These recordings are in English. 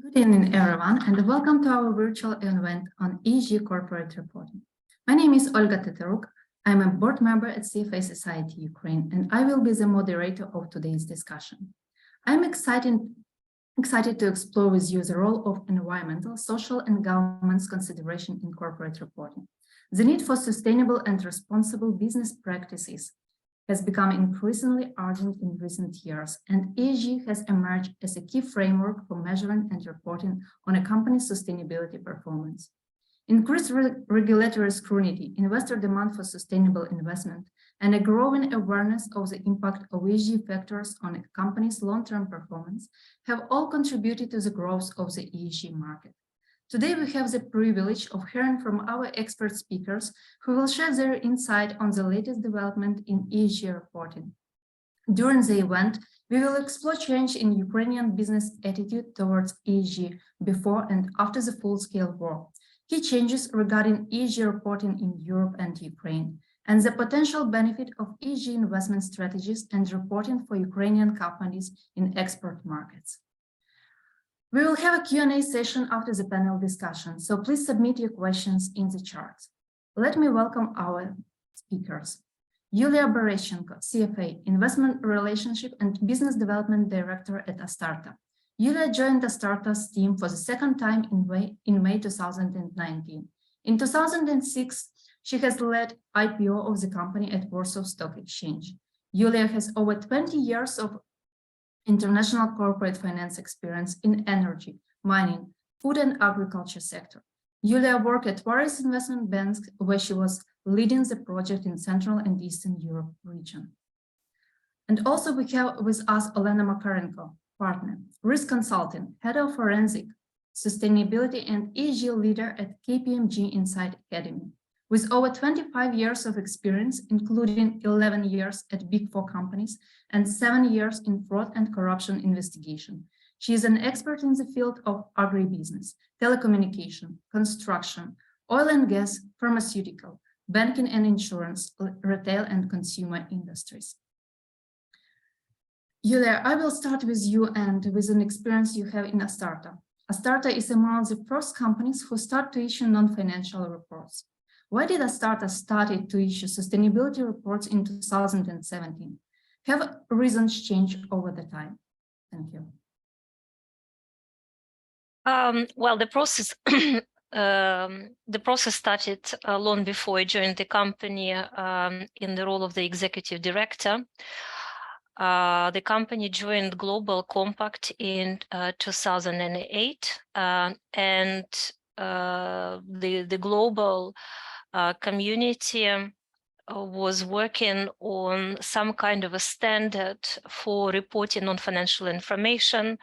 Good evening, everyone, and welcome to our virtual event on ESG Corporate Reporting. My name is Olga Teteruk. I'm a board member at CFA Society Ukraine, and I will be the moderator of today's discussion. I'm excited to explore with you the role of environmental, social, and governance consideration in corporate reporting. The need for sustainable and responsible business practices has become increasingly urgent in recent years, and ESG has emerged as a key framework for measuring and reporting on a company's sustainability performance. Increased regulatory scrutiny, investor demand for sustainable investment, and a growing awareness of the impact of ESG factors on a company's long-term performance have all contributed to the growth of the ESG market. Today, we have the privilege of hearing from our expert speakers who will share their insight on the latest development in ESG reporting. During the event, we will explore change in Ukrainian business attitude towards ESG before and after the full-scale war, key changes regarding ESG reporting in Europe and Ukraine, and the potential benefit of ESG investment strategies and reporting for Ukrainian companies in export markets. We will have a Q&A session after the panel discussion, so please submit your questions in the chat. Let me welcome our speakers. Bereshchenko, CFA, Investment Relationship and Business Development Director at ASTARTA. Yulia joined ASTARTA's team for the second time in May 2019. In 2006, she has led IPO of the company at Warsaw Stock Exchange. Yulia has over 20 years of international corporate finance experience in energy, mining, food and agriculture sector. Yulia worked at various investment banks where she was leading the project in Central and Eastern Europe region. And also we have with us Olena Makarenko, partner, risk consultant, head of forensic, sustainability and ESG leader at KPMG Inside Academy. With over 25 years of experience, including 11 years at Big Four companies and 7 years in fraud and corruption investigation. She is an expert in the field of agribusiness, telecommunication, construction, oil and gas, pharmaceutical, banking and insurance, retail and consumer industries. Yulia, I will start with you and with an experience you have in ASTARTA. ASTARTA is among the first companies who start to issue non-financial reports. Why did ASTARTA start to issue sustainability reports in 2017? Have reasons changed over the time? Thank you. Well, the process started long before I joined the company in the role of the executive director. The company joined Global Compact in 2008, and the global community was working on some kind of a standard for reporting non-financial information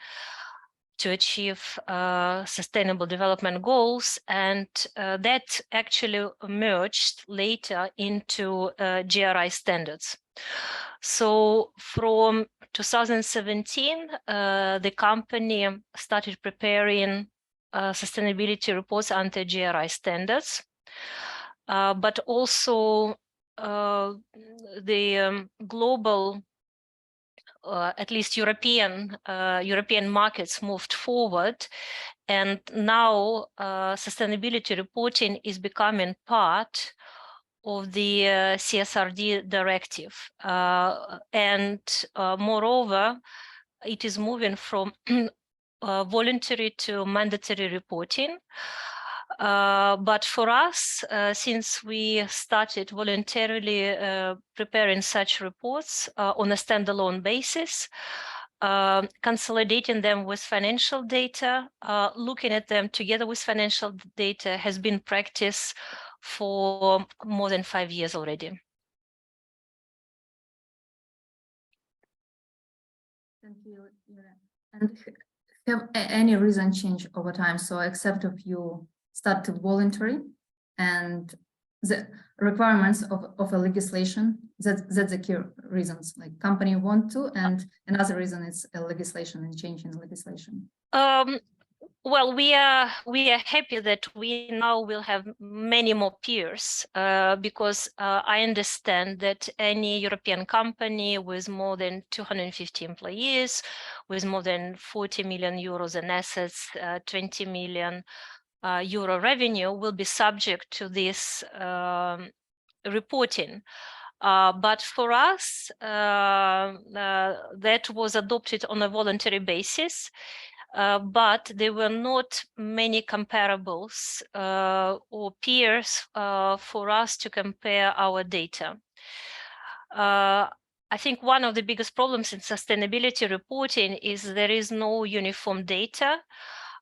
to achieve sustainable development goals, and that actually merged later into GRI standards. So from 2017, the company started preparing sustainability reports under GRI standards, but also the global, at least European markets moved forward, and now sustainability reporting is becoming part of the CSRD directive, and moreover, it is moving from voluntary to mandatory reporting. But for us, since we started voluntarily preparing such reports on a standalone basis, consolidating them with financial data, looking at them together with financial data has been practice for more than 5 years already. Thank you. And have any reason change over time? So except if you start to voluntary and the requirements of a legislation, that's the key reasons, like company want to, and another reason is a legislation and change in legislation. Well, we are happy that we now will have many more peers because I understand that any European company with more than 250 employees, with more than 40 million euros in assets, 20 million euro revenue will be subject to this reporting. But for us, that was adopted on a voluntary basis. But there were not many comparables or peers for us to compare our data. I think one of the biggest problems in sustainability reporting is there is no uniform data.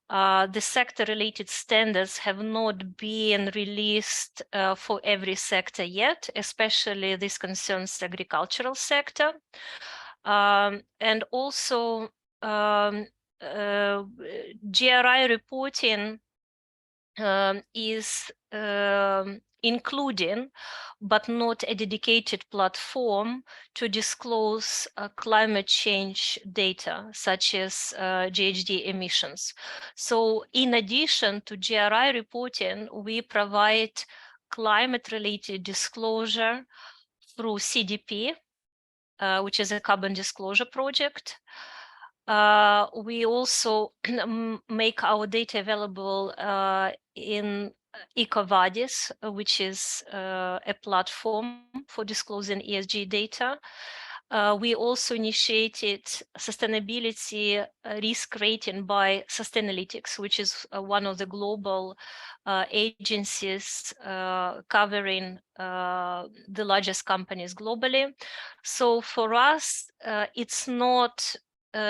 The sector-related standards have not been released for every sector yet, especially this concerns the agricultural sector. And also GRI reporting is including, but not a dedicated platform to disclose climate change data, such as GHD emissions. So in addition to GRI reporting, we provide climate-related disclosure through CDP, which is a carbon disclosure project. We also make our data available in EcoVadis, which is a platform for disclosing ESG data. We also initiated sustainability risk rating by Sustainalytics, which is one of the global agencies covering the largest companies globally. So for us, it's not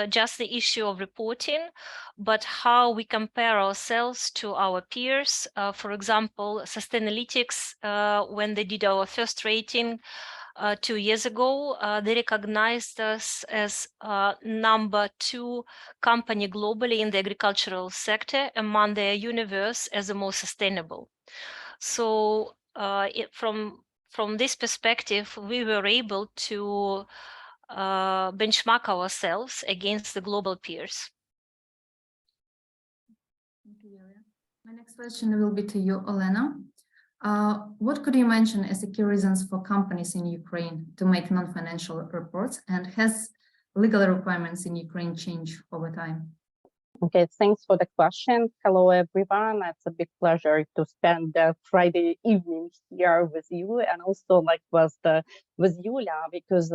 just the issue of reporting, but how we compare ourselves to our peers. For example, Sustainalytics, when they did our first rating 2 years ago, they recognized us as #2 company globally in the agricultural sector among their universe as the most sustainable. So from this perspective, we were able to benchmark ourselves against the global peers. Thank you, Yulia. My next question will be to you, Olena. What could you mention as the key reasons for companies in Ukraine to make non-financial reports, and has legal requirements in Ukraine changed over time? Okay, thanks for the question. Hello, everyone. It's a big pleasure to spend the Friday evening here with you, and also with Yulia, because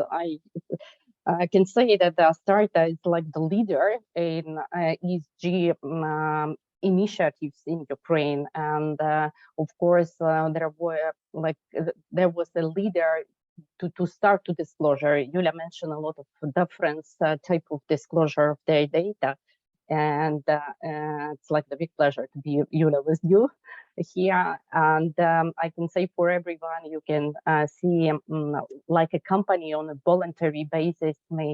I can say that the ASTARTA is like the leader in ESG initiatives in Ukraine, and of course there was a leader to start to disclosure. Yulia mentioned a lot of different type of disclosure of their data. And it's like the big pleasure to be Yulia with you here. And I can say for everyone, you can see like a company on a voluntary basis may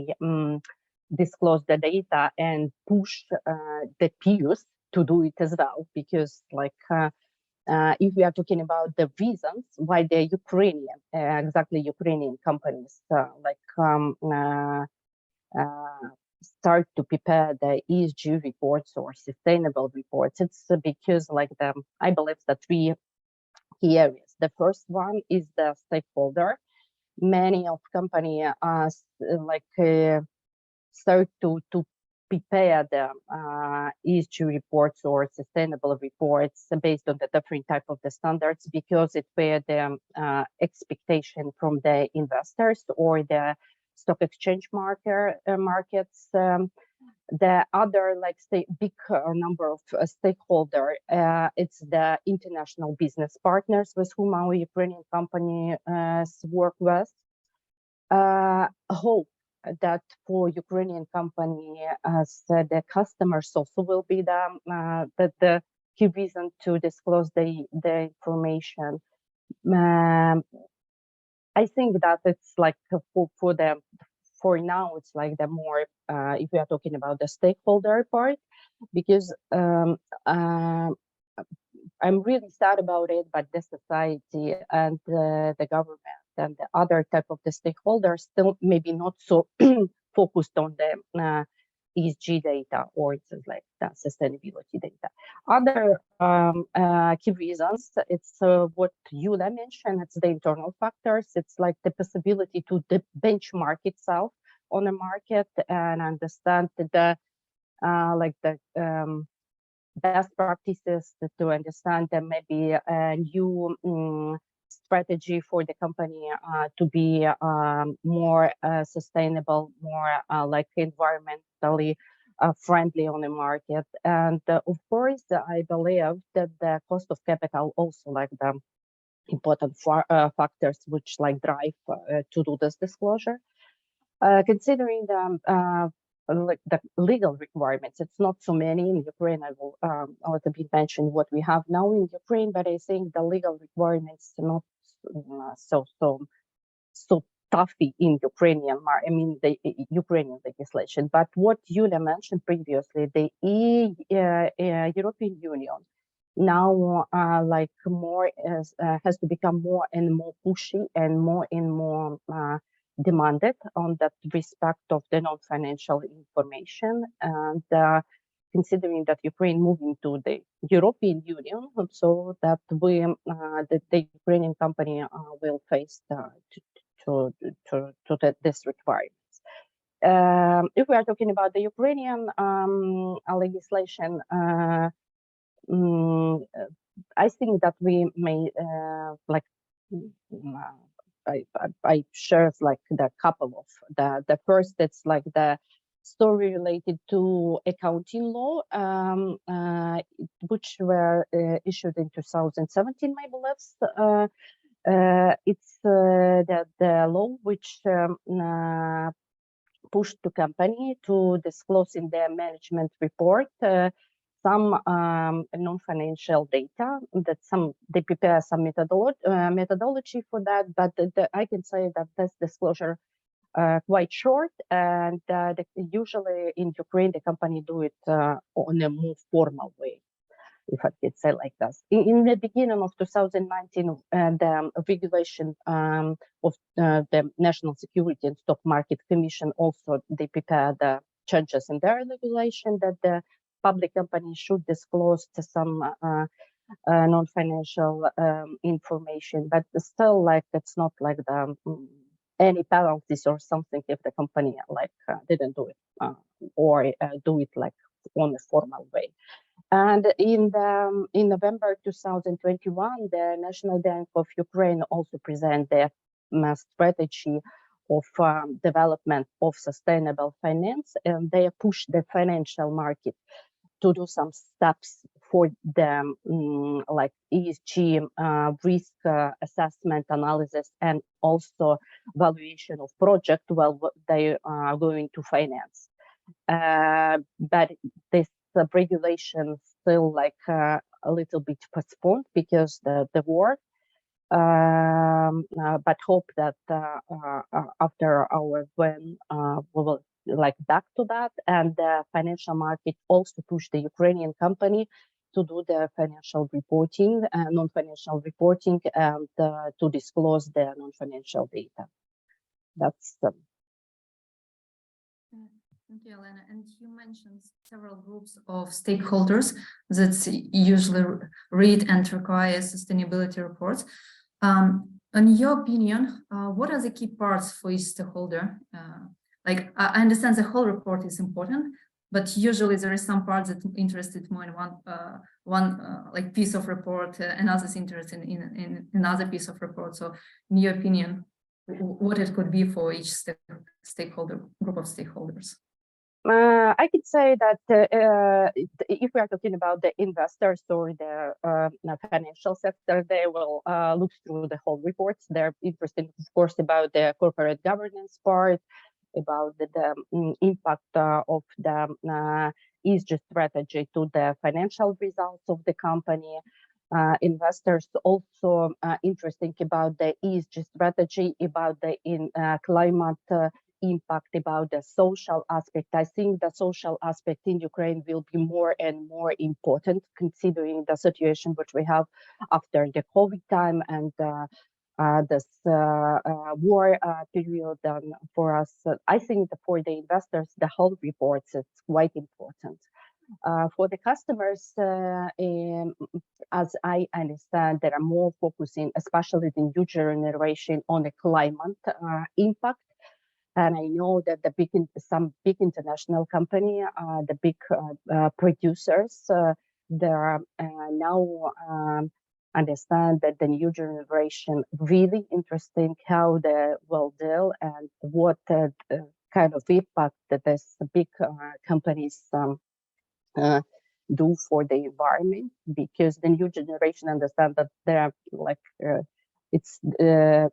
disclose the data and push the peers to do it as well, because if we are talking about the reasons why the Ukrainian, exactly Ukrainian companies start to prepare the ESG reports or sustainable reports, it's because I believe the 3 key areas. The first one is the stakeholder. Many of companies start to prepare the ESG reports or sustainable reports based on the different type of the standards, because it's where the expectation from the investors or the stock exchange markets. The other big number of stakeholder, it's the international business partners with whom our Ukrainian companies work with. Hope that for Ukrainian company, as the customers also will be the key reason to disclose the information. I think that it's for now, it's like the more, if we are talking about the stakeholder part, because I'm really sad about it, but the society and the government and the other type of the stakeholders still maybe not so focused on the ESG data, or it's like the sustainability data. Other key reasons, it's what Yulia mentioned, it's the internal factors. It's like the possibility to benchmark itself on the market and understand the best practices, to understand that maybe a new strategy for the company to be more sustainable, more like environmentally friendly on the market. And of course, I believe that the cost of capital also like the important factors which like drive to do this disclosure. Considering like the legal requirements, it's not so many in Ukraine. I will a little bit mention what we have now in Ukraine, but I think the legal requirements are not so toughy in Ukrainian, I mean the Ukrainian legislation. But what Yulia mentioned previously, the European Union now like more has to become more and more pushy and more demanded on that respect of the non-financial information. And considering that Ukraine moving to the European Union, so that the Ukrainian company will face this requirements. If we are talking about the Ukrainian legislation, I think that we may like I share like the couple of the first, it's like the story related to accounting law, which were issued in 2017, I believe. It's the law which pushed the company to disclose in their management report some non-financial data, that they prepare some methodology for that, but I can say that this disclosure quite short, and usually in Ukraine the company do it on a more formal way, if I could say like that. In the beginning of 2019, the regulation of the National Security and Stock Market Commission also they prepared the changes in their regulation that the public companies should disclose to some non-financial information, but still like it's not like the any penalties or something if the company like didn't do it or do it like on a formal way. And in November 2021, the National Bank of Ukraine also presented their strategy of development of sustainable finance, and they pushed the financial market to do some steps for the like ESG risk assessment analysis and also valuation of project while they are going to finance. But this regulation still like a little bit postponed because the war. But hope that after our when we will like back to that, and the financial market also push the Ukrainian company to do the financial reporting, non-financial reporting, and to disclose their non-financial data. That's Thank you, Olena. And you mentioned several groups of stakeholders that usually read and require sustainability reports. In your opinion, what are the key parts for each stakeholder? Like I understand the whole report is important, but usually there is some parts that interested more in one like piece of report, and others interested in another piece of report. So, in your opinion, what it could be for each stakeholder group of stakeholders? I could say that if we are talking about the investors or the financial sector, they will look through the whole reports. They're interested, of course, about the corporate governance part, about the impact of the ESG strategy to the financial results of the company. Investors also interesting about the ESG strategy, about the climate impact, about the social aspect. I think the social aspect in Ukraine will be more and more important considering the situation which we have after the COVID time, and this war period. And for us, I think that for the investors, the whole reports is quite important. For the customers, as I understand, they are more focusing, especially the new generation, on the climate impact. And I know that some big international company, the big producers, they are now understand that the new generation really interesting how they will deal and what kind of impact that these big companies do for the environment, because the new generation understand that they're like it's their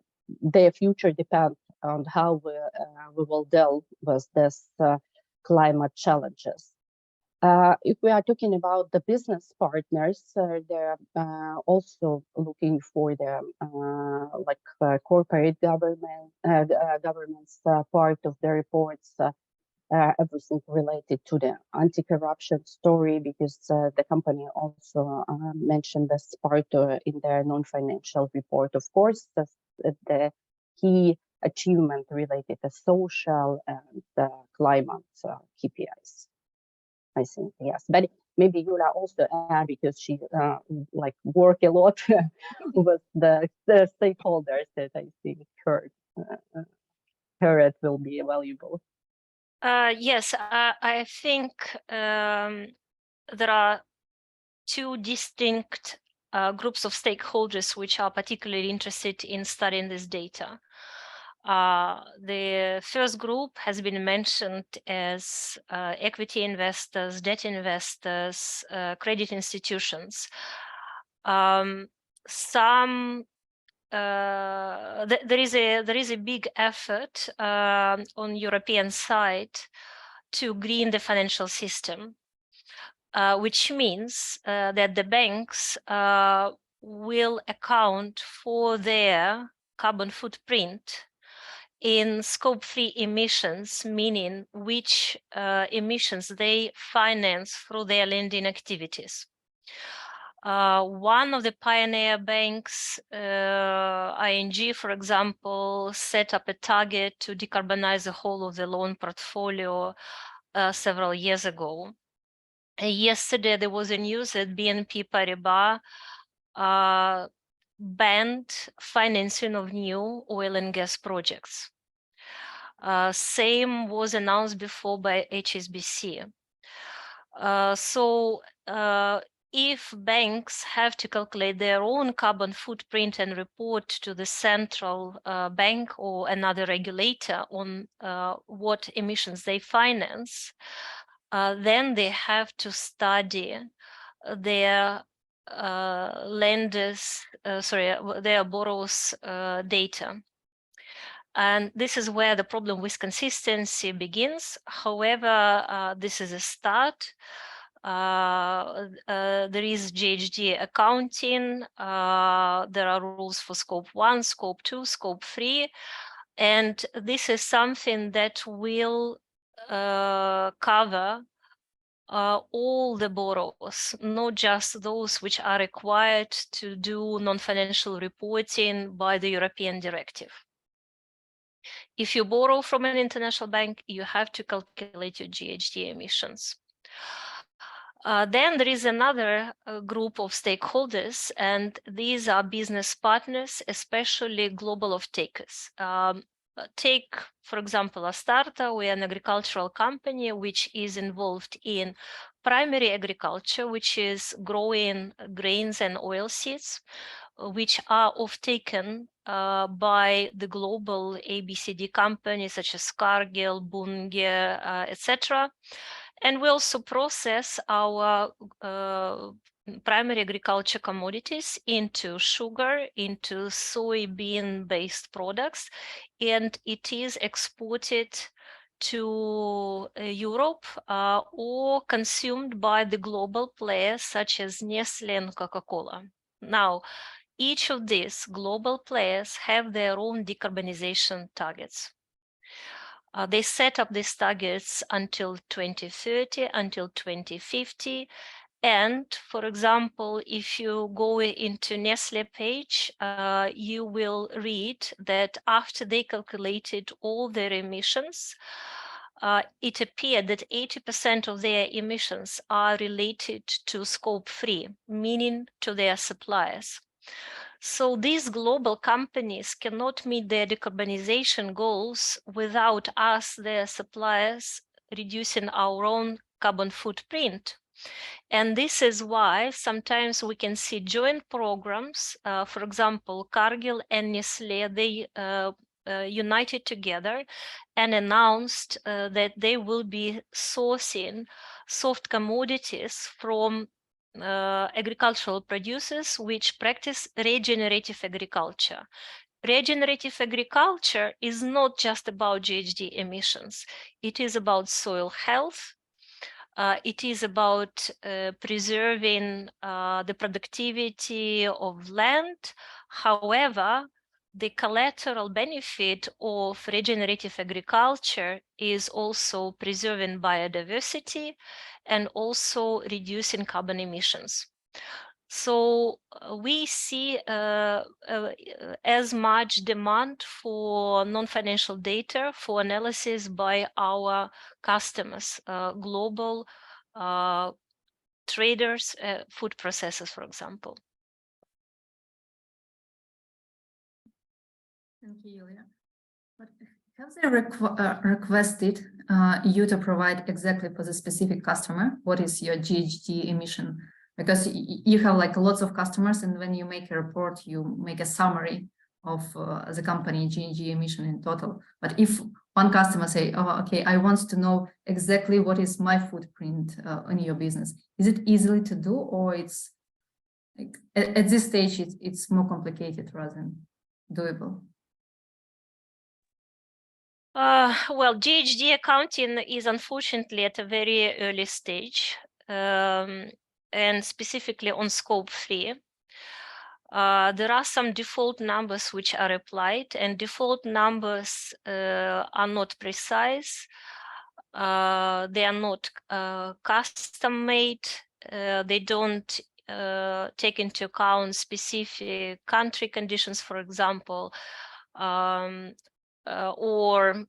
future depends on how we will deal with this climate challenges. If we are talking about the business partners, they're also looking for the corporate government's part of the reports. Everything related to the anti-corruption story, because the company also mentioned this part in their non-financial report. Of course, the key achievement related to social and climate KPIs. I think, yes, but maybe Yula also add, because she work a lot with the stakeholders, that I think her it will be valuable. Yes, I think there are two distinct groups of stakeholders which are particularly interested in studying this data. The first group has been mentioned as equity investors, debt investors, credit institutions. There is a big effort on European side to green the financial system, which means that the banks will account for their carbon footprint in scope 3 emissions, meaning which emissions they finance through their lending activities. One of the pioneer banks, ING, for example, set up a target to decarbonize the whole of the loan portfolio several years ago. Yesterday, there was a news that BNP Paribas banned financing of new oil and gas projects. Same was announced before by HSBC. So if banks have to calculate their own carbon footprint and report to the central bank or another regulator on what emissions they finance, then they have to study their their borrowers' data. And this is where the problem with consistency begins. However, this is a start. There is GHD accounting. There are rules for scope 1, scope 2, scope 3. And this is something that will cover all the borrowers, not just those which are required to do non-financial reporting by the European Directive. If you borrow from an international bank, you have to calculate your GHD emissions. Then there is another group of stakeholders, and these are business partners, especially global off-takers. Take, for example, ASTARTA. We are an agricultural company which is involved in primary agriculture, which is growing grains and oilseeds, which are off-taken by the global ABCD companies such as Cargill, Bunge, etc. And we also process our primary agriculture commodities into sugar, into soybean-based products, and it is exported to Europe or consumed by the global players such as Nestle and Coca-Cola. Now, each of these global players have their own decarbonization targets. They set up these targets until 2030, until 2050, And for example, if you go into Nestle page, you will read that after they calculated all their emissions, it appeared that 80% of their emissions are related to scope 3, meaning to their suppliers. So these global companies cannot meet their decarbonization goals without us, their suppliers, reducing our own carbon footprint. And this is why sometimes we can see joint programs, for example, Cargill and Nestle, they united together and announced that they will be sourcing soft commodities from agricultural producers which practice regenerative agriculture. Regenerative agriculture is not just about GHG emissions. It is about soil health. It is about preserving the productivity of land. However, the collateral benefit of regenerative agriculture is also preserving biodiversity and also reducing carbon emissions. So we see as much demand for non-financial data for analysis by our customers, global traders, food processors, for example. Thank you, Yulia. But have they requested you to provide exactly for the specific customer what is your GHG emission? Because you have like lots of customers, and when you make a report, you make a summary of the company GHG emission in total. But if one customer say, "Oh, okay, I want to know exactly what is my footprint in your business," is it easily to do, or it's like at this stage it's more complicated rather than doable? Well, GHD accounting is unfortunately at a very early stage, and specifically on scope 3. There are some default numbers which are applied, and default numbers are not precise. They are not custom made. They don't take into account specific country conditions, for example, or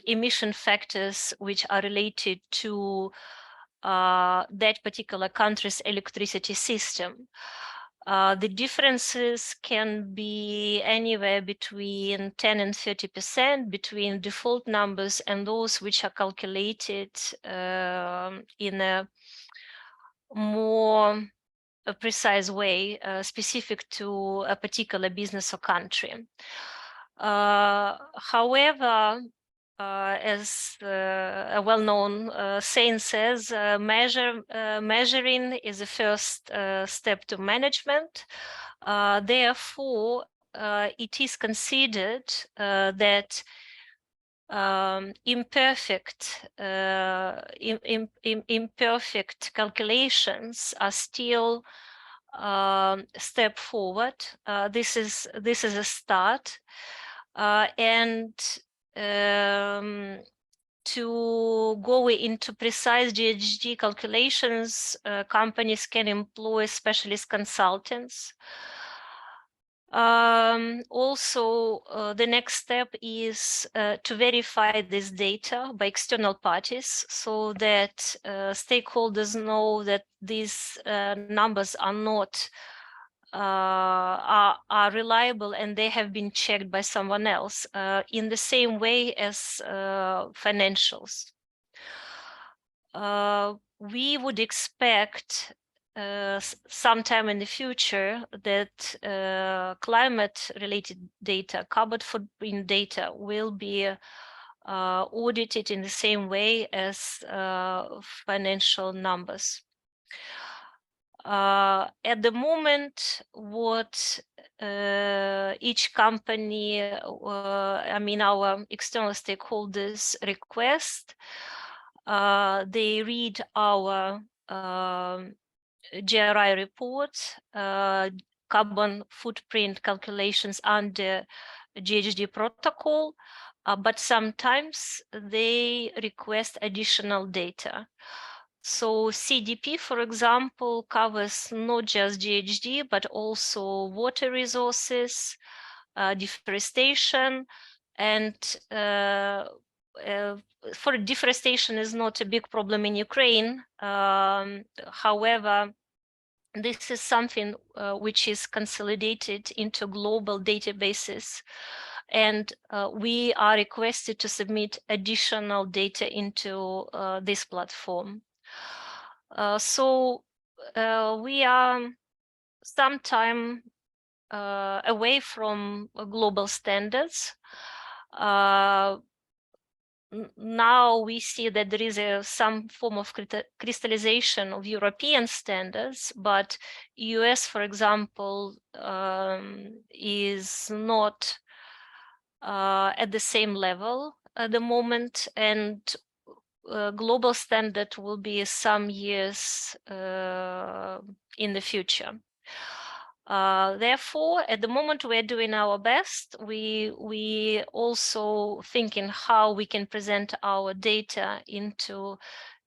emission factors which are related to that particular country's electricity system. The differences can be anywhere between 10 and 30% between default numbers and those which are calculated in a more precise way, specific to a particular business or country. However, as a well-known saying says, measuring is the first step to management. Therefore, it is considered that imperfect calculations are still step forward. This is a start, and to go into precise GHG calculations, companies can employ specialist consultants. Also, the next step is to verify this data by external parties so that stakeholders know that these numbers are not are reliable and they have been checked by someone else in the same way as financials. We would expect sometime in the future that climate-related data, carbon footprint data, will be audited in the same way as financial numbers. At the moment, what each company, I mean our external stakeholders request, they read our GRI report, carbon footprint calculations under GHG protocol, but sometimes they request additional data. So CDP, for example, covers not just GHD, but also water resources, deforestation, and for deforestation is not a big problem in Ukraine. However, this is something which is consolidated into global databases, and we are requested to submit additional data into this platform. So we are sometime away from global standards. Now we see that there is some form of crystallization of European standards, but US, for example, is not at the same level at the moment, and global standard will be some years in the future. Therefore, at the moment, we're doing our best. We also thinking how we can present our data into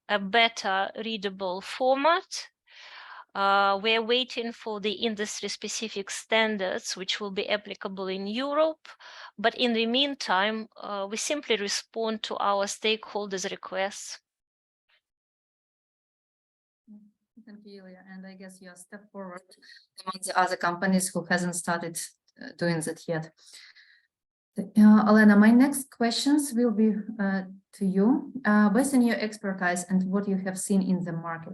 a better readable format. We're waiting for the industry-specific standards, which will be applicable in Europe. But in the meantime, we simply respond to our stakeholders' requests. Thank you, Yulia. And I guess you're a step forward among the other companies who hasn't started doing that yet. Olena, my next questions will be to you. Based on your expertise and what you have seen in the market,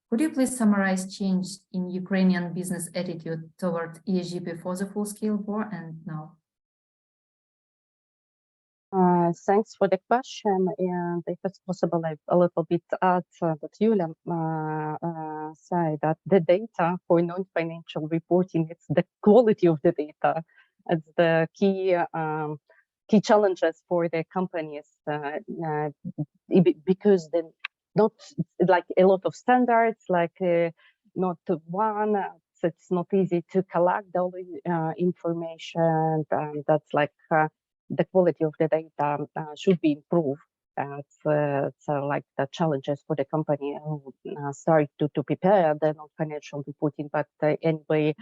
could you please summarize change in Ukrainian business attitude toward ESG before the full-scale war and now? Thanks for the question, and if it's possible, I a little bit add what Yulia said, that the data for non-financial reporting, it's the quality of the data. It's the key challenges for the companies because they're not like a lot of standards, like not one. It's not easy to collect all the information, and that's like the quality of the data should be improved. It's like the challenges for the company who start to prepare the non-financial reporting, but anyway,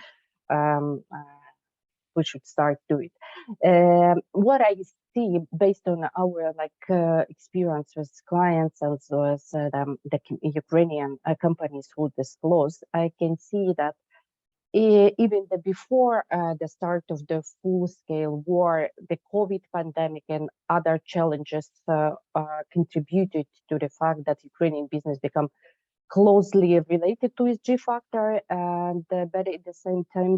we should start to it. What I see based on our experience with clients as well as the Ukrainian companies who disclose, I can see that even before the start of the full-scale war, the COVID pandemic and other challenges contributed to the fact that Ukrainian business become closely related to ESG factor, and but at the same time,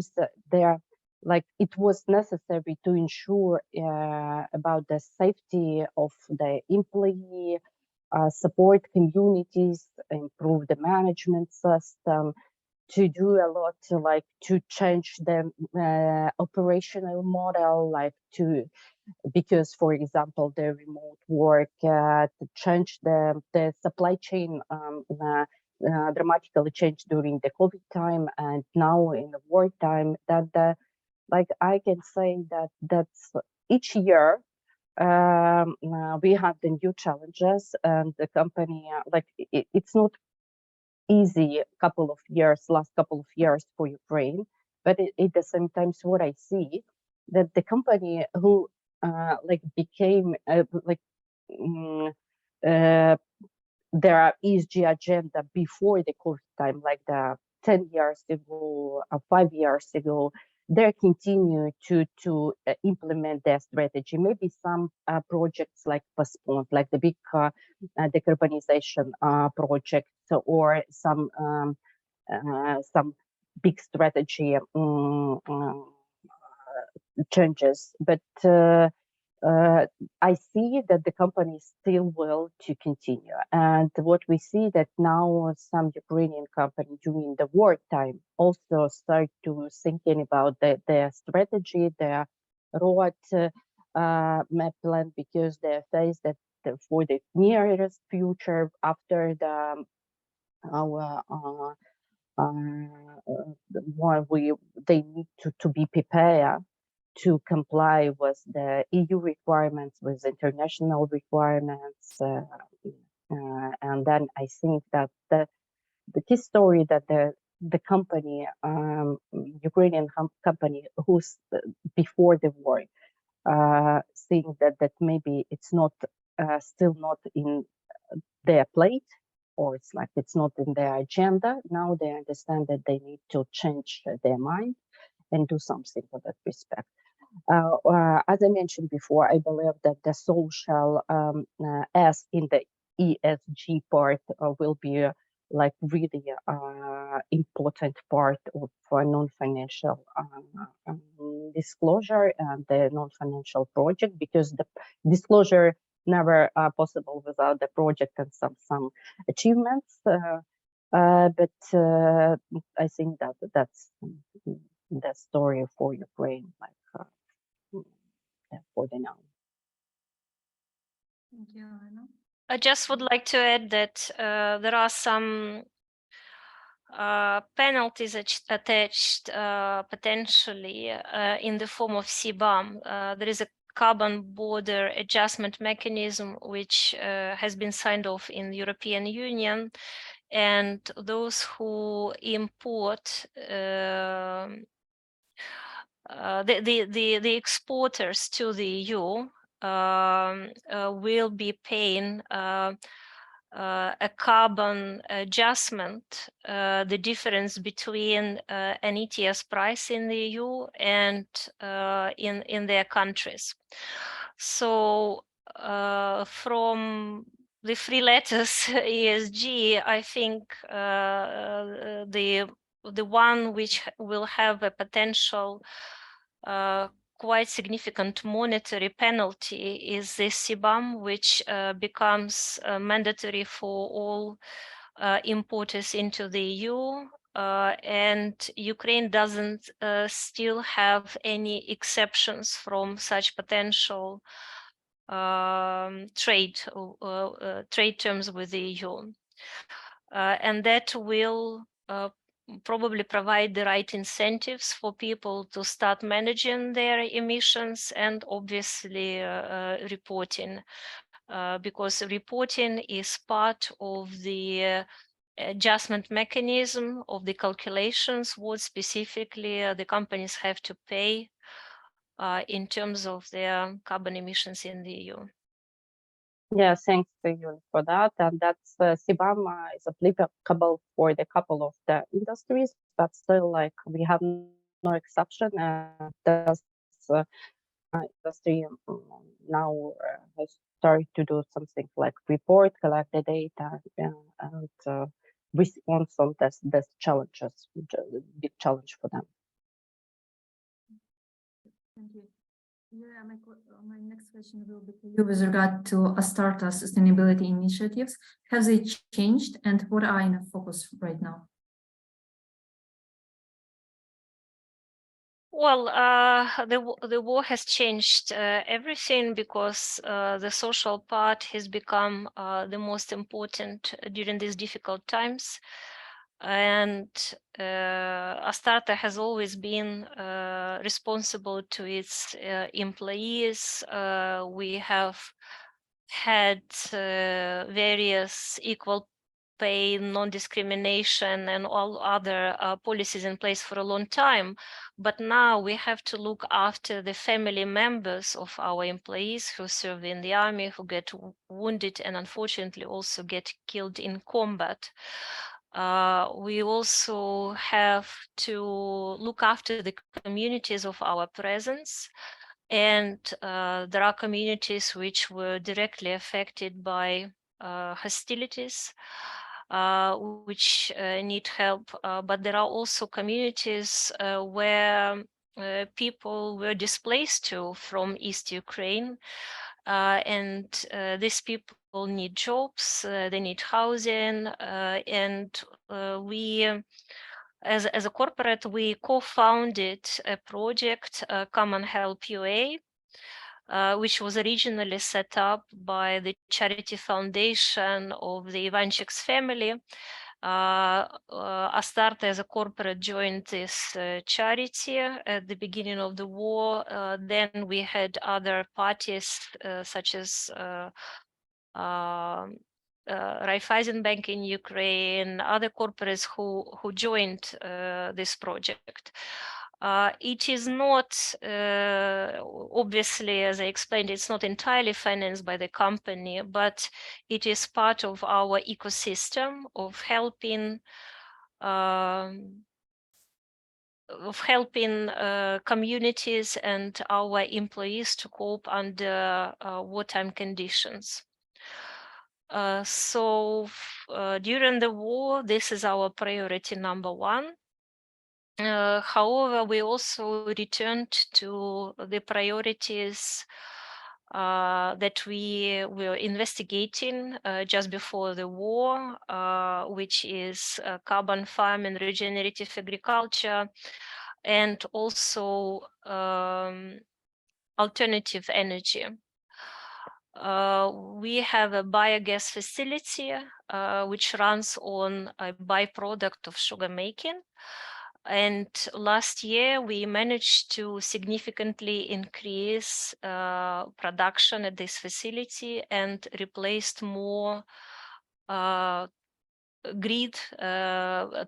it was necessary to ensure about the safety of the employee, support communities, improve the management system, to do a lot to change the operational model, because, for example, the remote work, to change the supply chain dramatically changed during the COVID time, and now in the war time, that I can say that's each year we have the new challenges, and the company it's not easy last couple of years for Ukraine, but at the same time, what I see that the company who became their ESG agenda before the COVID time, like the 10 years ago, 5 years ago, they continue to implement their strategy. Maybe some projects postponed, like the big decarbonization projects, or some big strategy changes. But I see that the company still will to continue. And what we see that now some Ukrainian companies during the wartime also start to thinking about their strategy, their road map plan, because they face that for the nearest future after they need to be prepared to comply with the EU requirements, with international requirements, And then I think that the key story that the company, Ukrainian company, who's before the war, think that maybe it's not still not in their plate, or it's like it's not in their agenda. Now they understand that they need to change their mind and do something with that respect. As I mentioned before, I believe that the social, as in the ESG part, will be like really important part of non-financial disclosure and the non-financial project, because the disclosure never possible without the project and some achievements. But I think that's the story for Ukraine, like for the now. Thank you, Olena. I just would like to add that there are some penalties attached potentially in the form of CBAM. There is a carbon border adjustment mechanism which has been signed off in the European Union, and those who import the exporters to the EU will be paying a carbon adjustment, the difference between an ETS price in the EU and in their countries. So from the three letters ESG, I think the one which will have a potential quite significant monetary penalty is the CBAM, which becomes mandatory for all importers into the EU. And Ukraine doesn't still have any exceptions from such potential trade terms with the EU. And that will probably provide the right incentives for people to start managing their emissions and obviously reporting, because reporting is part of the adjustment mechanism of the calculations, what specifically the companies have to pay in terms of their carbon emissions in the EU. Yeah, thanks to you for that. And that's CBAM is applicable for the couple of the industries, but still, like, we have no exception. That's industry now has started to do something like report, collect the data, and respond on this challenges, which is a big challenge for them. Thank you. Yeah, my next question will be to you with regard to ASTARTA sustainability initiatives. Have they changed, and what are in focus right now? Well, the war has changed everything, because the social part has become the most important during these difficult times. And ASTARTA has always been responsible to its employees. We have had various equal pay, non-discrimination, and all other policies in place for a long time. But now we have to look after the family members of our employees who serve in the army, who get wounded, and unfortunately also get killed in combat. We also have to look after the communities of our presence. And there are communities which were directly affected by hostilities, which need help. But there are also communities where people were displaced from East Ukraine. And these people need jobs, they need housing, and we, as a corporate, we co-founded a project, Common Help UA, which was originally set up by the charity foundation of the Ivanchik's family. ASTARTA as a corporate joined this charity at the beginning of the war. Then we had other parties such as Raiffeisen Bank in Ukraine, other corporates who joined this project. It is not, obviously, as I explained, it's not entirely financed by the company, but it is part of our ecosystem of helping communities and our employees to cope under wartime conditions. During the war, this is our priority number one. However, we also returned to the priorities that we were investigating just before the war, which is carbon farming, regenerative agriculture, and also alternative energy. We have a biogas facility which runs on a byproduct of sugar making. And last year, we managed to significantly increase production at this facility and replaced more grid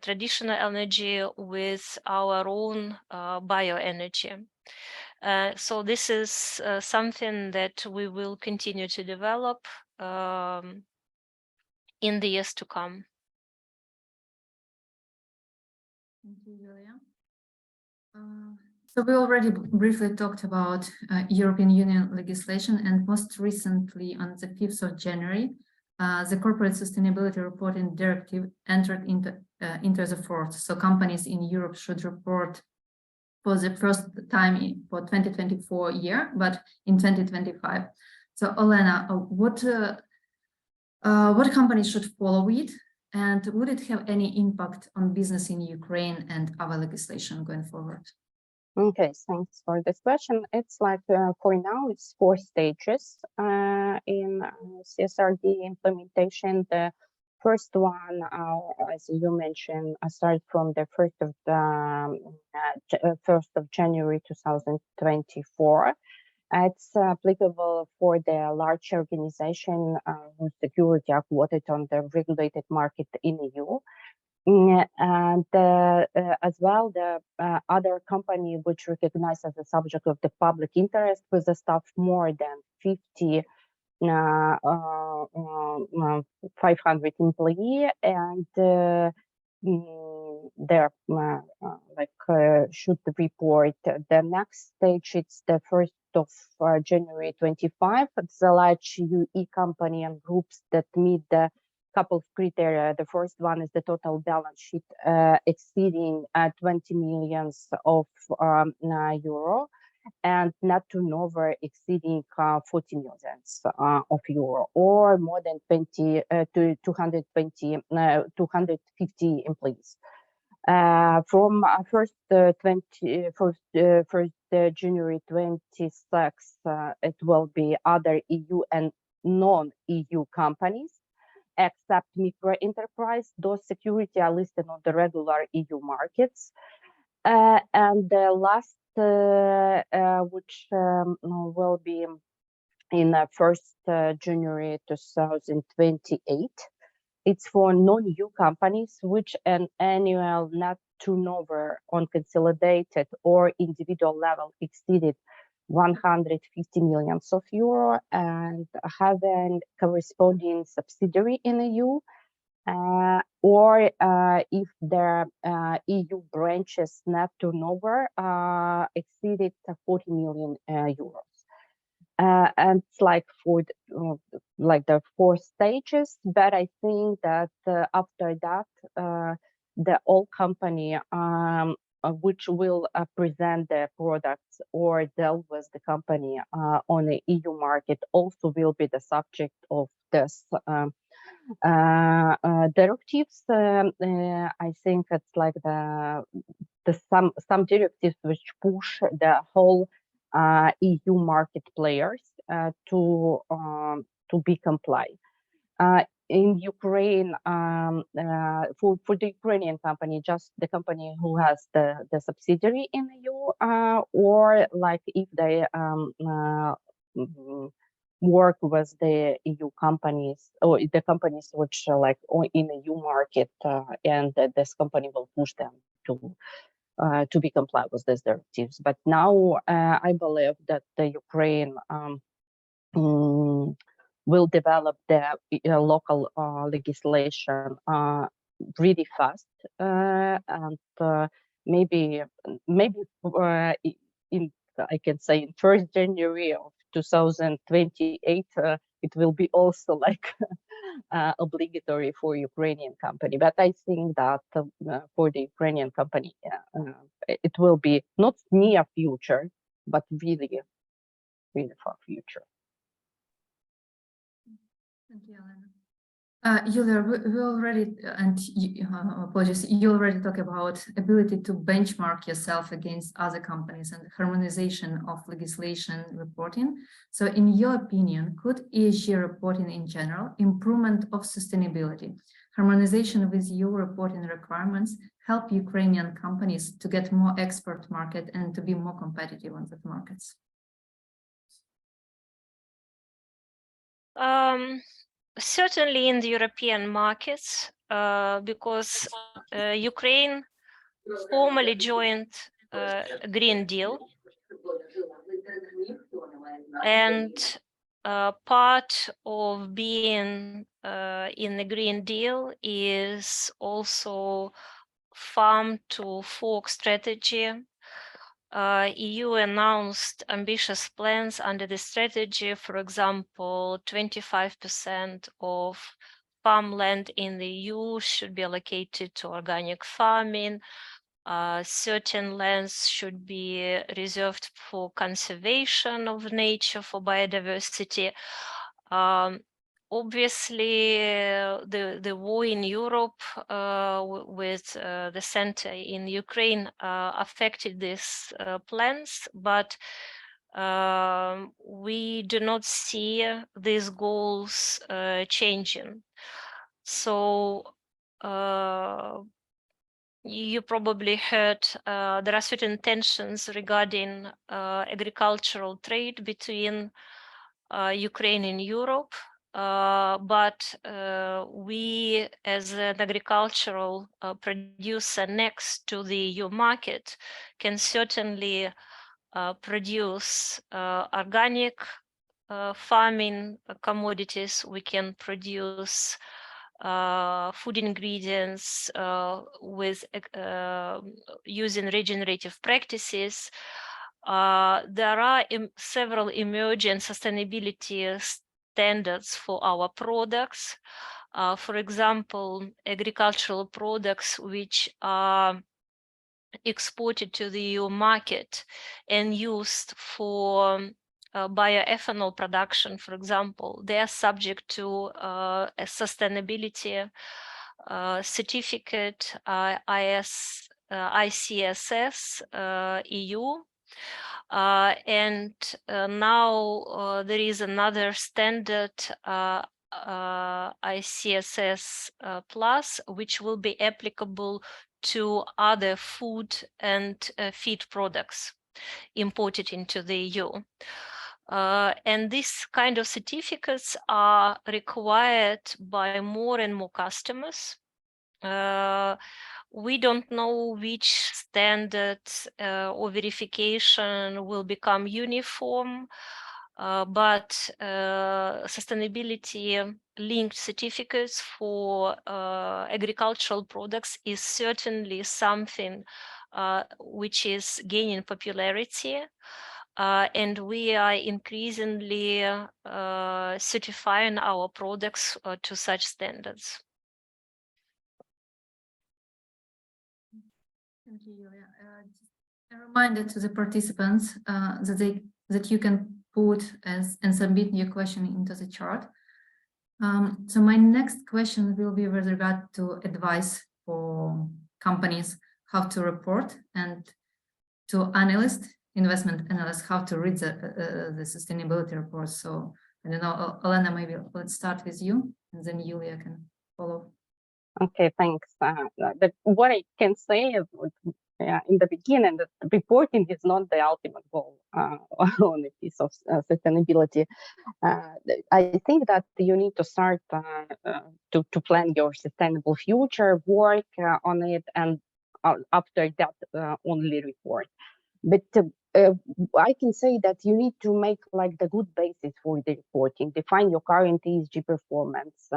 traditional energy with our own bioenergy. So this is something that we will continue to develop in the years to come. Thank you, Yulia. So we already briefly talked about European Union legislation, and most recently on the 5th of January, the Corporate Sustainability Reporting Directive entered into the force. So companies in Europe should report for the first time for 2024 year, but in 2025. So Olena, what companies should follow it? And would it have any impact on business in Ukraine and our legislation going forward? Okay, thanks for this question. It's like for now, it's 4 stages in CSRD implementation. The first one, as you mentioned, started from the 1st of January 2024. It's applicable for the large organization whose security are quoted on the regulated market in EU. And as well, the other company which recognized as a subject of the public interest with a staff more than 500 employee, and they're should report. The next stage, it's the 1st of January 25. It's a large UE company and groups that meet the couple of criteria. The first one is the total balance sheet exceeding 20 millions of euro, and net turnover exceeding 40 millions of euro, or more than 250 employees. From 1st January 26, it will be other EU and non-EU companies, except micro enterprise. Those security are listed on the regular EU markets. And the last, which will be in 1st January 2028, it's for non-EU companies which an annual net turnover on consolidated or individual level exceeded 150 millions of euro and have a corresponding subsidiary in EU, or if their EU branches net turnover exceeded 40 million euros. And it's like for the 4 stages, but I think that after that, the all company which will present the products or deal with the company on the EU market also will be the subject of this directives. I think it's like some directives which push the whole EU market players to be compliant. In Ukraine, for the Ukrainian company, just the company who has the subsidiary in EU, or like if they work with the EU companies or the companies which are like in the EU market, and this company will push them to be compliant with these directives. But now I believe that the Ukraine will develop the local legislation really fast, and maybe in I can say in 1st January of 2028 it will be also like obligatory for Ukrainian company. But I think that for the Ukrainian company it will be not near future, but really far future. Thank you, Olena. Yulia, we already, and apologies, you already talked about ability to benchmark yourself against other companies and harmonization of legislation reporting. So in your opinion, could ESG reporting in general, improvement of sustainability, harmonization with EU reporting requirements help Ukrainian companies to get more export market and to be more competitive on the markets? Certainly in the European markets, because Ukraine formally joined Green Deal, and part of being in the Green Deal is also farm to fork strategy. EU announced ambitious plans under the strategy. For example, 25% of farmland in the EU should be allocated to organic farming. Certain lands should be reserved for conservation of nature, for biodiversity. Obviously, the war in Europe with the center in Ukraine affected these plans, but we do not see these goals changing. So you probably heard there are certain tensions regarding agricultural trade between Ukraine and Europe. But we, as an agricultural producer next to the EU market, can certainly produce organic farming commodities. We can produce food ingredients with using regenerative practices. There are several emerging sustainability standards for our products. For example, agricultural products which are exported to the EU market and used for bioethanol production, for example, they are subject to a sustainability certificate, ICSS EU. And now there is another standard, ICSS Plus, which will be applicable to other food and feed products imported into the EU. And these kind of certificates are required by more and more customers. We don't know which standards or verification will become uniform, but sustainability linked certificates for agricultural products is certainly something which is gaining popularity. And we are increasingly certifying our products to such standards. Thank you, Yulia. A reminder to the participants that you can put and submit your question into the chat. So my next question will be with regard to advice for companies how to report, and to analysts, investment analysts, how to read the sustainability report. So I don't know, Olena, maybe let's start with you, and then Yulia can follow. Okay, thanks. But what I can say is in the beginning that reporting is not the ultimate goal on a piece of sustainability. I think that you need to start to plan your sustainable future, work on it, and after that only report. But I can say that you need to make like the good basis for the reporting, define your current ESG performance,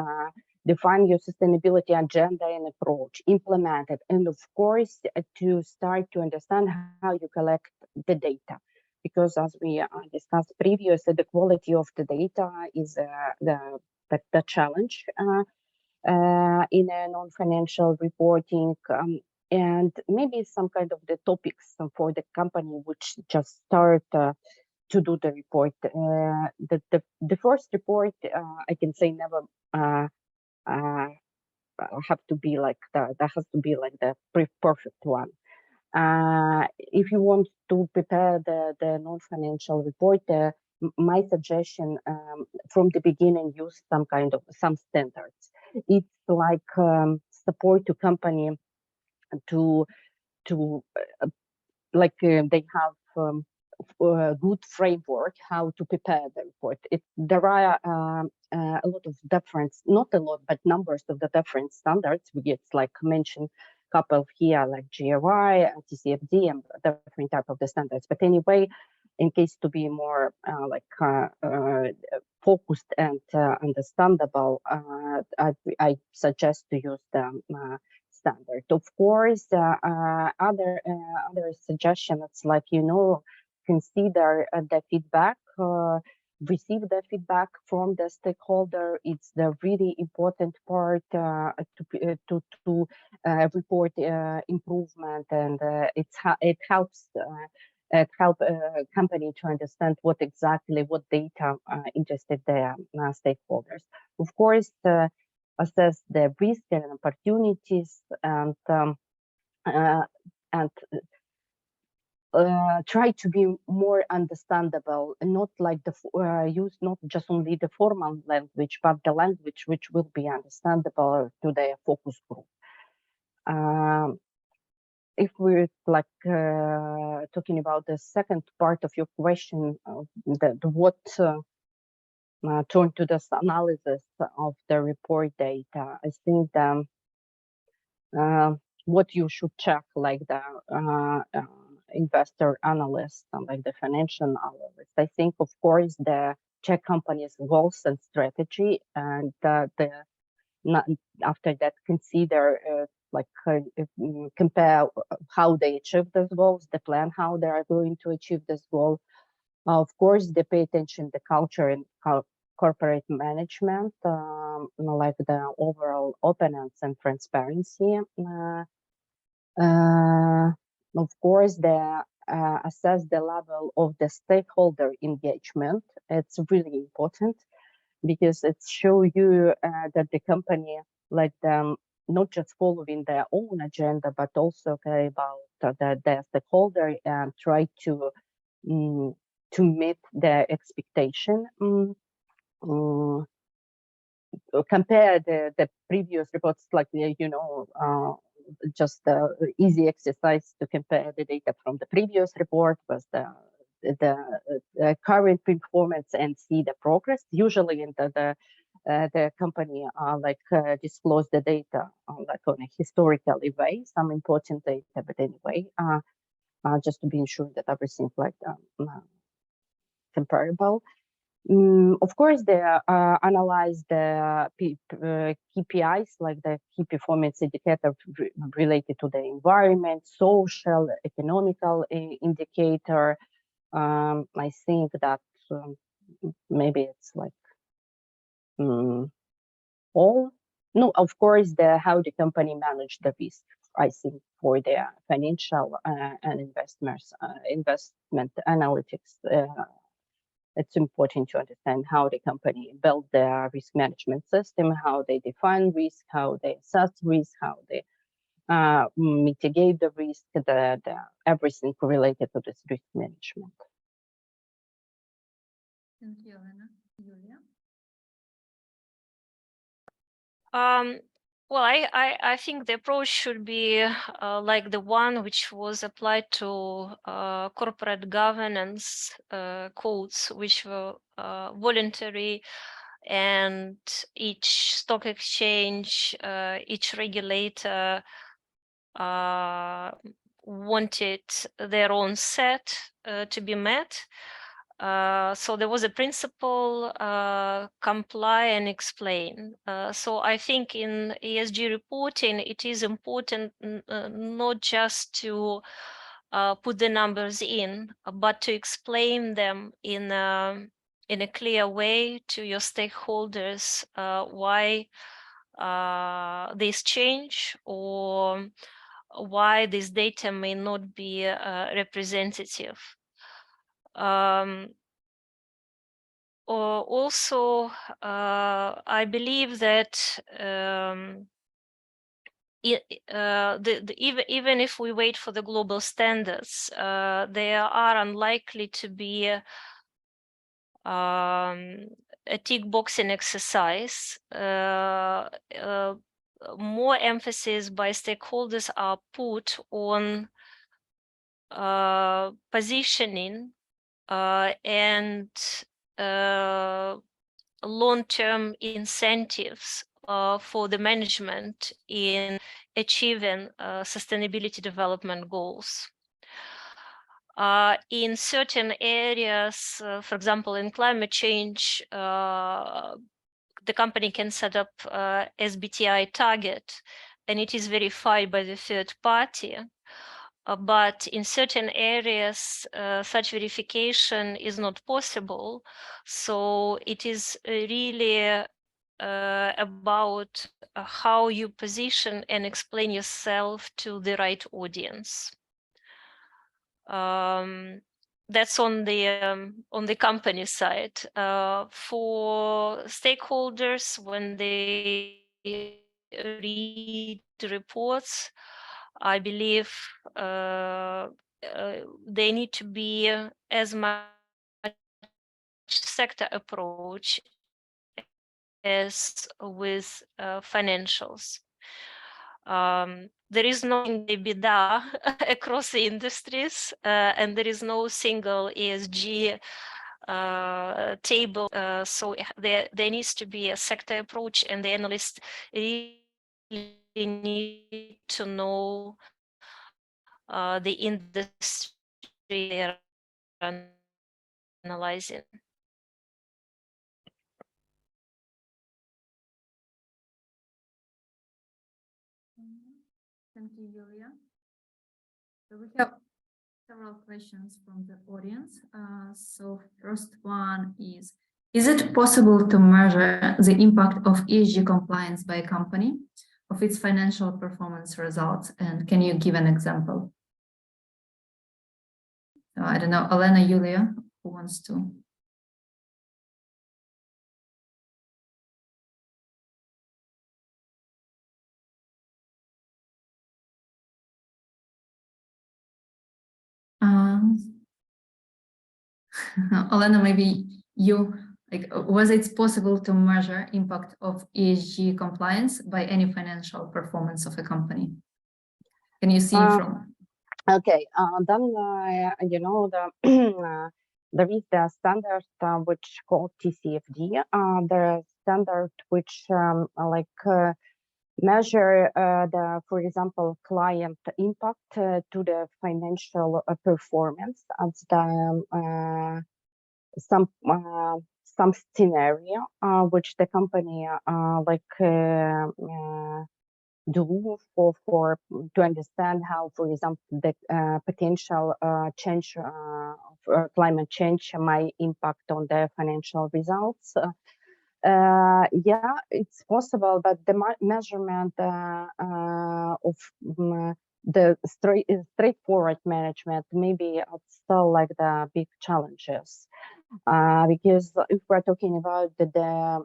define your sustainability agenda and approach, implement it, and of course, to start to understand how you collect the data. Because as we discussed previously, the quality of the data is the challenge in a non-financial reporting. And maybe some kind of the topics for the company which just start to do the report. The first report, I can say never have to be like that has to be like the perfect one. If you want to prepare the non-financial report, my suggestion from the beginning, use some standards. It's like support to company to they have a good framework how to prepare the report. There are a lot of difference, not a lot, but numbers of the different standards. We get like mentioned couple here like GRI, TCFD, and different type of the standards. But anyway, in case to be more focused and understandable, I suggest to use the standard. Of course, other suggestion, it's like, consider the feedback, receive the feedback from the stakeholder. It's the really important part to report improvement, and it helps company to understand what data interested their stakeholders. Of course, assess the risk and opportunities, and try to be more understandable, and not like use not just only the formal language, but the language which will be understandable to their focus group. If we're like talking about the second part of your question, turn to this analysis of the report data, I think what you should check, like the investor analyst and like the financial analyst, I think, of course, the check company's goals and strategy, and after that consider compare how they achieve those goals, the plan how they are going to achieve this goal. Of course, they pay attention to culture and corporate management, like the overall openness and transparency. Of course, they assess the level of the stakeholder engagement. It's really important because it shows you that the company, like not just following their own agenda, but also care about their stakeholder and try to meet their expectation. Compare the previous reports, like just the easy exercise to compare the data from the previous report with the current performance and see the progress. Usually in the company disclose the data like on a historical way, some important data, but anyway, just to be ensured that everything like comparable. Of course, they analyze the KPIs, like the key performance indicator related to the environment, social, economical indicator. I think that maybe it's like all. No, of course, how the company manage the risk. I think for their financial and investment analytics. It's important to understand how the company built their risk management system, how they define risk, how they assess risk, how they mitigate the risk, everything related to this risk management. Thank you, Olena. Julia? Well, I think the approach should be like the one which was applied to corporate governance codes, which were voluntary, and each stock exchange, each regulator wanted their own set to be met. So there was a principle, comply and explain. So I think in ESG reporting, it is important not just to put the numbers in, but to explain them in a clear way to your stakeholders why this change or why this data may not be representative. Also, I believe that even if we wait for the global standards, they are unlikely to be a tick boxing exercise. More emphasis by stakeholders are put on positioning and long-term incentives for the management in achieving sustainability development goals. In certain areas, for example, in climate change, the company can set up SBTi target, and it is verified by the third party. But in certain areas, such verification is not possible. So it is really about how you position and explain yourself to the right audience. That's on the company side. For stakeholders, when they read the reports, I believe they need to be as much sector approach as with financials. There is no EBITDA across the industries, and there is no single ESG table. So there needs to be a sector approach, and the analysts really need to know the industry they're analyzing. Thank you, Yulia. So we have several questions from the audience. So first one is it possible to measure the impact of ESG compliance by a company of its financial performance results? And can you give an example? So I don't know, Olena, Yulia, who wants to? Olena, maybe you, was it possible to measure impact of ESG compliance by any financial performance of a company? Can you see from? Okay, then you know there is the standard which called TCFD. The standard which measure for example, client impact to the financial performance and some scenario which the company do for to understand how, for example, the potential change of climate change might impact on the financial results. Yeah, it's possible, but the measurement of the straightforward management maybe still like the big challenges, because if we're talking about the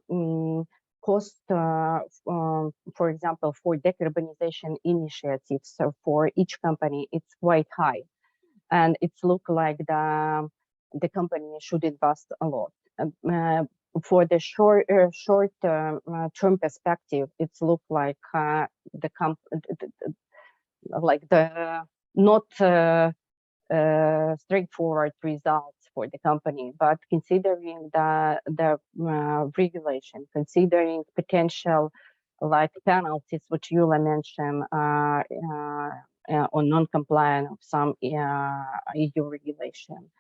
cost, for example, for decarbonization initiatives, so for each company, it's quite high, and it's look like the company should invest a lot. for the short term perspective, it's looked like the not straightforward results for the company, but considering the regulation, considering potential like penalties, which Yulia mentioned, on non-compliance of some EU regulation,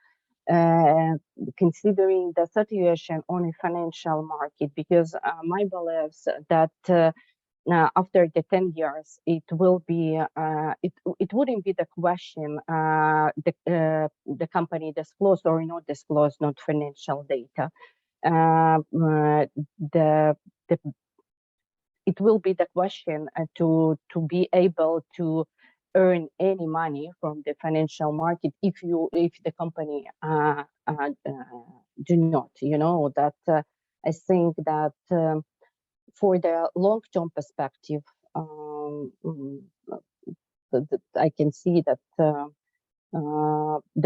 considering the situation on a financial market, because my belief is that after the 10 years, it will be it wouldn't be the question the company disclose or not disclose not financial data. It will be the question to be able to earn any money from the financial market if the company do not, that I think that for the long-term perspective, I can see that the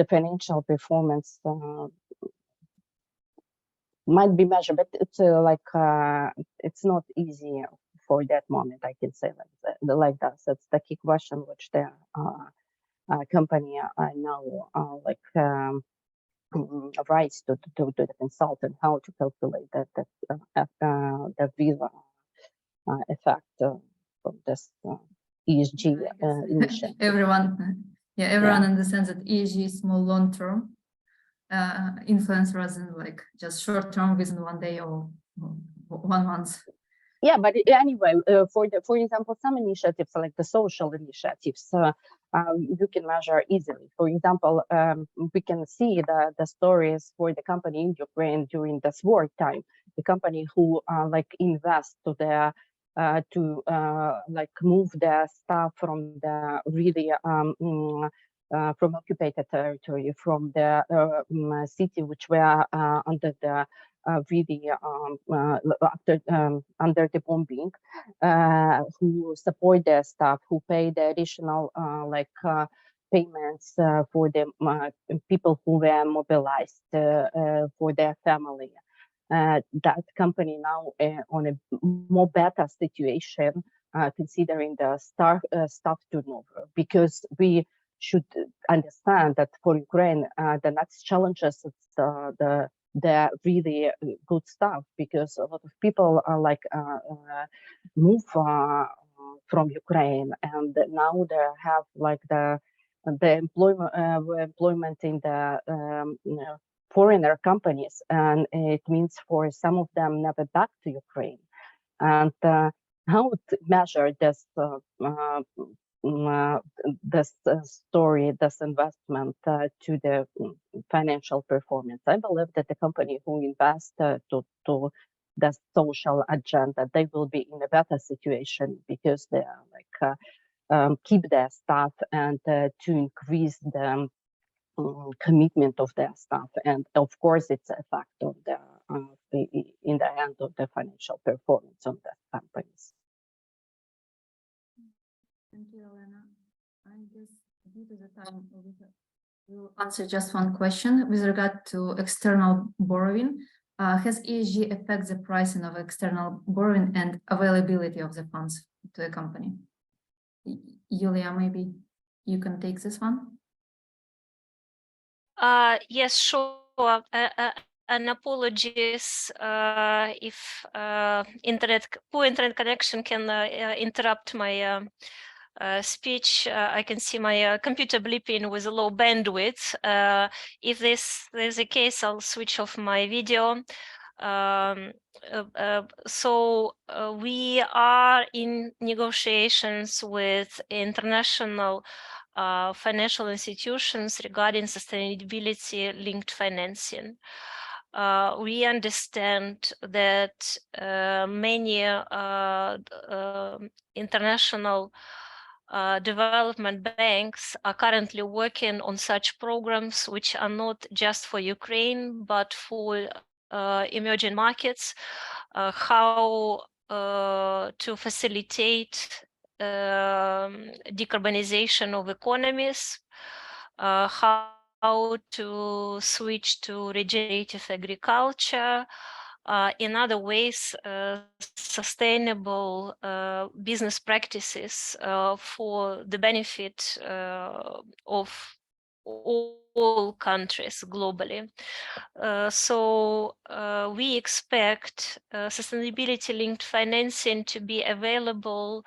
financial performance might be measured, but it's it's not easy for that moment. I can say like that. That's the key question which the company now rights to the consultant how to calculate the visa effect from this ESG initiative. Everyone understands that ESG is more long-term influence rather than like just short-term within 1 day or 1 month. Yeah, but anyway, for example, some initiatives like the social initiatives, you can measure easily. For example, we can see the stories for the company in Ukraine during this war time. The company who invest to the move the staff from the really from occupied territory, from the city which were under the really under the bombing, who support their staff, who pay the additional payments for the people who were mobilized for their family. That company now on a more better situation, considering the staff turnover, because we should understand that for Ukraine, the next challenges is the really good stuff, because a lot of people are move from Ukraine, and now they have the employment in the foreigner companies, and it means for some of them never back to Ukraine. And how to measure this story, this investment to the financial performance? I believe that the company who invest to the social agenda, they will be in a better situation, because they are keep their staff and to increase the commitment of their staff. And of course, it's a factor in the end of the financial performance of the companies. Thank you, Olena. I guess due to the time, we'll answer just one question with regard to external borrowing. Has ESG affect the pricing of external borrowing and availability of the funds to the company? Yulia, maybe you can take this one. Yes, sure. And apologies if poor internet connection can interrupt my speech. I can see my computer bleeping with a low bandwidth. If this is the case, I'll switch off my video. So we are in negotiations with international financial institutions regarding sustainability-linked financing. We understand that many international development banks are currently working on such programs, which are not just for Ukraine, but for emerging markets, how to facilitate decarbonization of economies, how to switch to regenerative agriculture, in other ways, sustainable business practices for the benefit of all countries globally. So we expect sustainability-linked financing to be available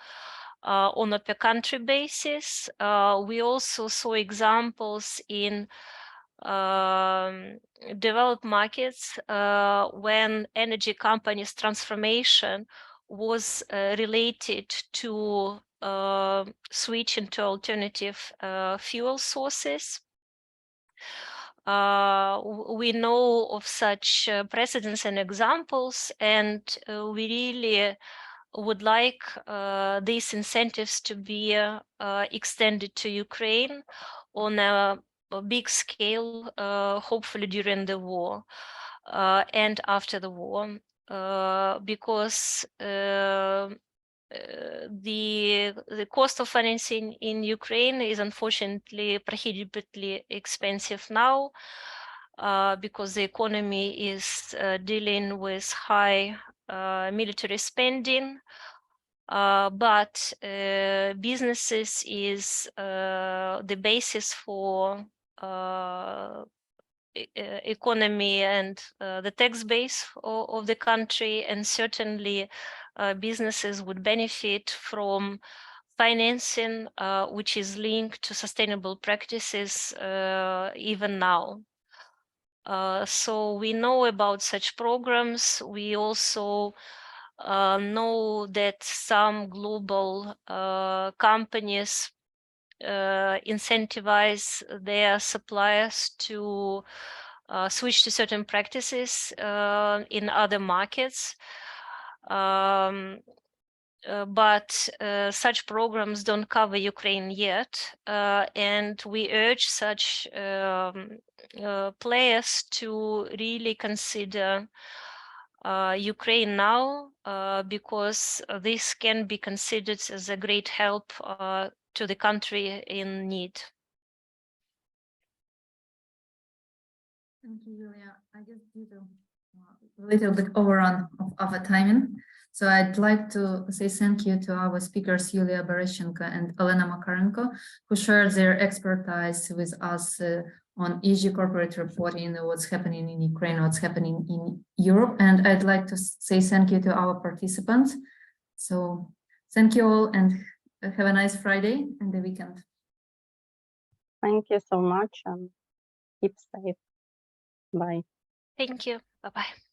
on a per-country basis. We also saw examples in developed markets when energy companies' transformation was related to switching to alternative fuel sources. We know of such precedents and examples, and we really would like these incentives to be extended to Ukraine on a big scale, hopefully during the war and after the war, because the cost of financing in Ukraine is unfortunately prohibitively expensive now, because the economy is dealing with high military spending, but businesses is the basis for economy and the tax base of the country, and certainly businesses would benefit from financing which is linked to sustainable practices even now. So we know about such programs. We also know that some global companies incentivize their suppliers to switch to certain practices in other markets. But such programs don't cover Ukraine yet, and we urge such players to really consider Ukraine now, because this can be considered as a great help to the country in need. Thank you, Yulia. I just did a little bit overrun of our timing. So I'd like to say thank you to our speakers, Yulia Bereshchenko and Olena Makarenko, who shared their expertise with us on ESG corporate reporting, what's happening in Ukraine, what's happening in Europe. And I'd like to say thank you to our participants. So thank you all, and have a nice Friday and the weekend. Thank you so much, and keep safe. Bye. Thank you. Bye-bye.